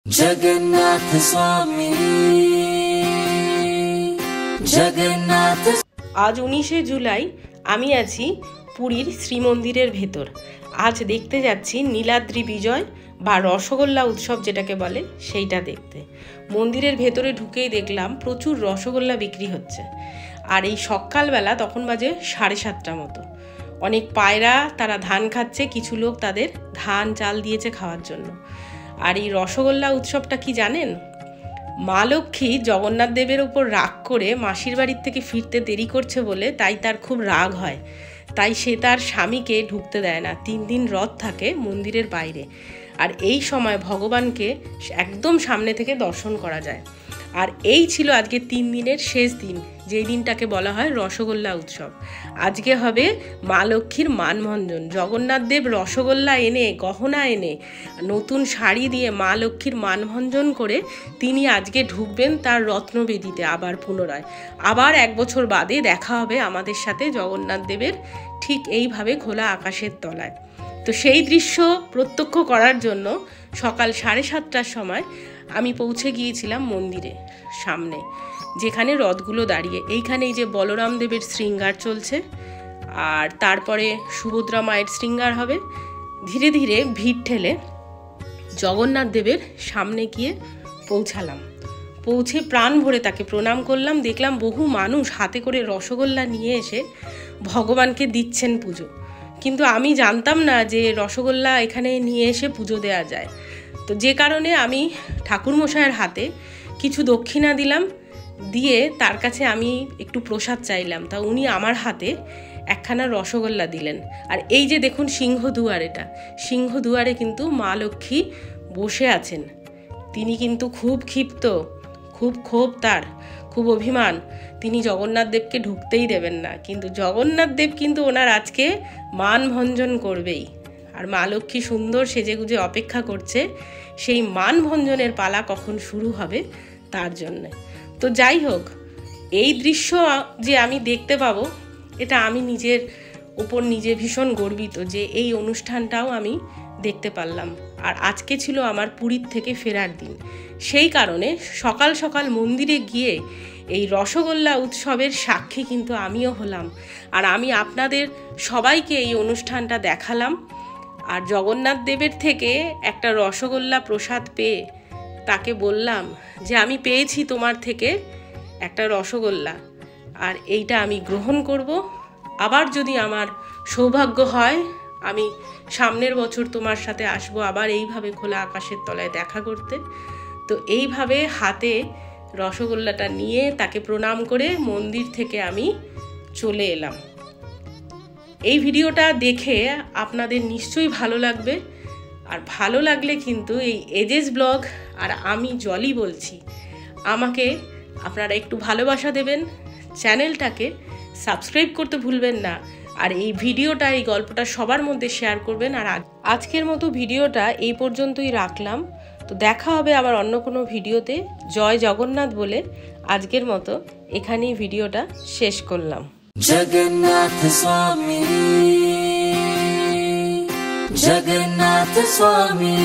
जगन्नाथ स्वामी जगन्नाथ। आज 19শে জুলাই আমি আছি পুরীর শ্রীমন্দিরের ভেতর। আজ দেখতে যাচ্ছি নীলাদ্রি বিজয় বা রসগোল্লা উৎসব যেটাকে বলে সেইটা দেখতে। মন্দিরের ভেতরে ঢুকেই দেখলাম প্রচুর রসগোল্লা বিক্রি হচ্ছে। আর এই সকালবেলা তখন বাজে 7:30 মতো। অনেক পায়রা তারা ধান খাচ্ছে, কিছু লোক তাদের ধান চাল দিয়েছে খাওয়ার জন্য। আর এই রসগোল্লা উৎসবটা কি জানেন? মা লক্ষ্মী জগন্নাথ দেবের ওপর রাগ করে মাসির বাড়ির থেকে ফিরতে দেরি করছে বলে তাই তার খুব রাগ হয়, তাই সে তার স্বামীকে ঢুকতে দেয় না। 3 দিন রথ থাকে মন্দিরের বাইরে, আর এই সময় ভগবানকে একদম সামনে থেকে দর্শন করা যায়। আর এই ছিল আজকে 3 দিনের শেষ দিন, যেই দিনটাকে বলা হয় রসগোল্লা উৎসব। আজকে হবে মা লক্ষ্মীর মানভঞ্জন। জগন্নাথ দেব রসগোল্লা এনে, গহনা এনে, নতুন শাড়ি দিয়ে মা লক্ষ্মীর মানভঞ্জন করে তিনি আজকে ঢুকবেন তার রত্নবেদিতে আবার পুনরায়। আবার 1 বছর বাদে দেখা হবে আমাদের সাথে জগন্নাথ দেবের ঠিক এইভাবে খোলা আকাশের তলায়। তো সেই দৃশ্য প্রত্যক্ষ করার জন্য সকাল 7:30টার সময় আমি পৌঁছে গিয়েছিলাম মন্দিরে সামনে, যেখানে রথগুলো দাঁড়িয়ে। এইখানে এই যে বলরাম দেবের শৃঙ্গার চলছে, আর তারপরে সুভদ্রা মায়ের শৃঙ্গার হবে। ধীরে ধীরে ভিড় ঠেলে জগন্নাথ দেবের সামনে গিয়ে পৌঁছালাম। পৌঁছে প্রাণ ভরে তাকে প্রণাম করলাম। দেখলাম বহু মানুষ হাতে করে রসগোল্লা নিয়ে এসে ভগবানকে দিচ্ছেন পুজো। কিন্তু আমি জানতাম না যে রসগোল্লা এখানে নিয়ে এসে পুজো দেওয়া যায়। তো যে কারণে আমি ঠাকুরমশাইয়ের হাতে কিছু দক্ষিণা দিলাম, দিয়ে তার কাছে আমি একটু প্রসাদ চাইলাম। তা উনি আমার হাতে একখানা রসগোল্লা দিলেন। আর এই যে দেখুন সিংহদুয়ার, এটা সিংহদুয়ারে কিন্তু মা লক্ষ্মী বসে আছেন। তিনি কিন্তু খুব ক্ষিপ্ত, খুব ক্ষোভ, তার খুব অভিমান। তিনি জগন্নাথ দেবকে ঢুকতেই দেবেন না, কিন্তু জগন্নাথ দেব কিন্তু ওনার আজকে মানভঞ্জন করবেই। আর মা লক্ষ্মী সুন্দর সেজেগুজে অপেক্ষা করছে সেই মানভঞ্জনের পালা কখন শুরু হবে তার জন্য। তো যাই হোক, এই দৃশ্য যে আমি দেখতে পাবো, এটা আমি নিজের উপর নিজে ভীষণ গর্বিত যে এই অনুষ্ঠানটাও আমি দেখতে পারলাম। আর আজকে ছিল আমার পুরীর থেকে ফেরার দিন, সেই কারণে সকাল সকাল মন্দিরে গিয়ে এই রসগোল্লা উৎসবের সাক্ষী কিন্তু আমিও হলাম। আর আমি আপনাদের সবাইকে এই অনুষ্ঠানটা দেখালাম। আর জগন্নাথ দেবের থেকে একটা রসগোল্লা প্রসাদ পেয়ে তাকে বললাম যে আমি পেয়েছি তোমার থেকে একটা রসগোল্লা, আর এইটা আমি গ্রহণ করব। আবার যদি আমার সৌভাগ্য হয় আমি সামনের বছর তোমার সাথে আসবো আবার এইভাবে খোলা আকাশের তলায় দেখা করতে। তো এইভাবে হাতে রসগোল্লাটা নিয়ে তাকে প্রণাম করে মন্দির থেকে আমি চলে এলাম। এই ভিডিওটা দেখে আপনাদের নিশ্চয়ই ভালো লাগবে। আর ভালো লাগলে কিন্তু এই এজেস ব্লগ আর আমি জলি বলছি, আমাকে আপনারা একটু ভালোবাসা দেবেন, চ্যানেলটাকে সাবস্ক্রাইব করতে ভুলবেন না। আর এই ভিডিওটা, এই গল্পটা সবার মধ্যে শেয়ার করবেন। আর আজকের মতো ভিডিওটা এই পর্যন্তই রাখলাম। তো দেখা হবে আবার অন্য কোনো ভিডিওতে। জয় জগন্নাথ বলে আজকের মতো এখানেই ভিডিওটা শেষ করলাম। जगन्नाथ स्वामी जगन्नाथ स्वामी।